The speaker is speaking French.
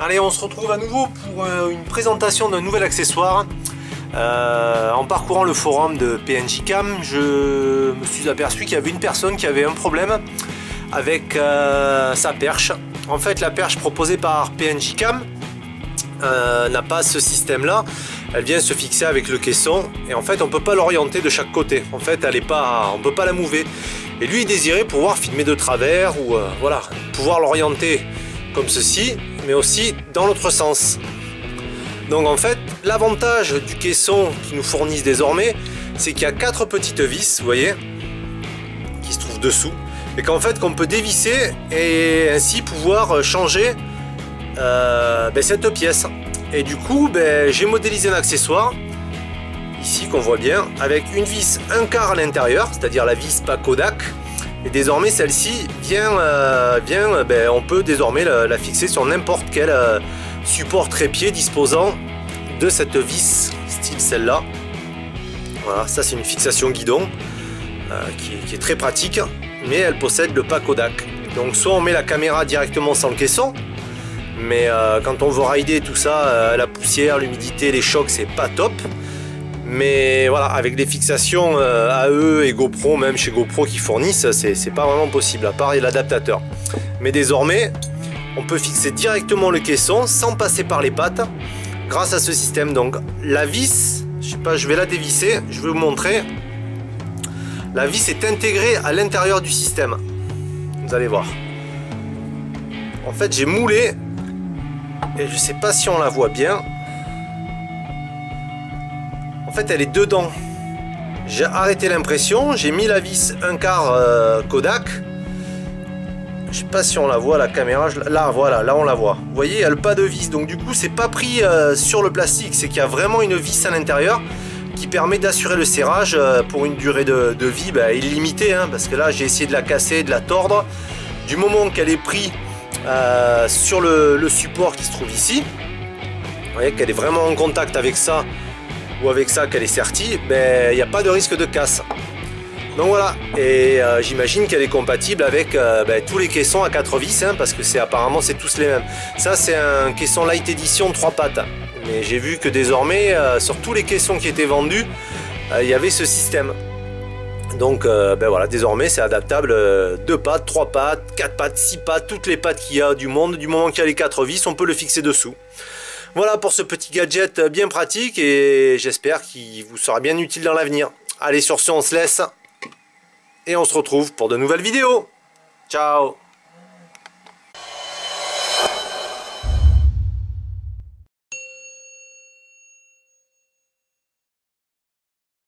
Allez, on se retrouve à nouveau pour une présentation d'un nouvel accessoire. En parcourant le forum de PNJ Cam, je me suis aperçu qu'il y avait une personne qui avait un problème avec sa perche. En fait, la perche proposée par PNJ Cam n'a pas ce système là. Elle vient se fixer avec le caisson et en fait on peut pas l'orienter de chaque côté. En fait elle est pas, on peut pas la mouver. Et lui il désirait pouvoir filmer de travers ou voilà, pouvoir l'orienter comme ceci, mais aussi dans l'autre sens. Donc en fait l'avantage du caisson qu'ils nous fournissent désormais, c'est qu'il y a 4 petites vis, vous voyez, qui se trouvent dessous, et qu'en fait qu'on peut dévisser et ainsi pouvoir changer cette pièce. Et du coup j'ai modélisé un accessoire ici qu'on voit bien avec une vis 1/4 à l'intérieur, c'est-à-dire la vis pas Kodak, et désormais celle-ci on peut désormais la fixer sur n'importe quel support trépied disposant de cette vis style celle-là. Voilà, ça c'est une fixation guidon qui est très pratique, mais elle possède le pas Kodak. Donc soit on met la caméra directement sans le caisson, mais quand on veut rider tout ça, la poussière, l'humidité, les chocs, c'est pas top. Mais voilà, avec des fixations AE et GoPro, même chez GoPro qui fournissent, c'est pas vraiment possible, à part l'adaptateur. Mais désormais, on peut fixer directement le caisson sans passer par les pattes, grâce à ce système. Donc la vis, je sais pas, je vais la dévisser, je vais vous montrer. La vis est intégrée à l'intérieur du système. Vous allez voir. En fait, j'ai moulé, et je sais pas si on la voit bien. En fait, elle est dedans. J'ai arrêté l'impression, j'ai mis la vis 1/4 Kodak. Je sais pas si on la voit, la caméra. Là, voilà, là on la voit. Vous voyez, elle n'a pas de vis. Donc du coup, c'est pas pris sur le plastique. C'est qu'il y a vraiment une vis à l'intérieur qui permet d'assurer le serrage pour une durée de vie illimitée. Hein, parce que là, j'ai essayé de la casser, de la tordre. Du moment qu'elle est prise sur le support qui se trouve ici, vous voyez qu'elle est vraiment en contact avec ça, ou avec ça, qu'elle est sertie, il n'y a pas de risque de casse. Donc voilà, et j'imagine qu'elle est compatible avec tous les caissons à 4 vis, hein, parce que apparemment c'est tous les mêmes. Ça c'est un caisson Light Edition 3 pattes, mais j'ai vu que désormais sur tous les caissons qui étaient vendus, il y avait ce système. Donc voilà, désormais c'est adaptable 2 pattes, 3 pattes, 4 pattes, 6 pattes, toutes les pattes qu'il y a du monde. Du moment qu'il y a les 4 vis, on peut le fixer dessous. Voilà pour ce petit gadget bien pratique, et j'espère qu'il vous sera bien utile dans l'avenir. Allez, sur ce on se laisse et on se retrouve pour de nouvelles vidéos. Ciao!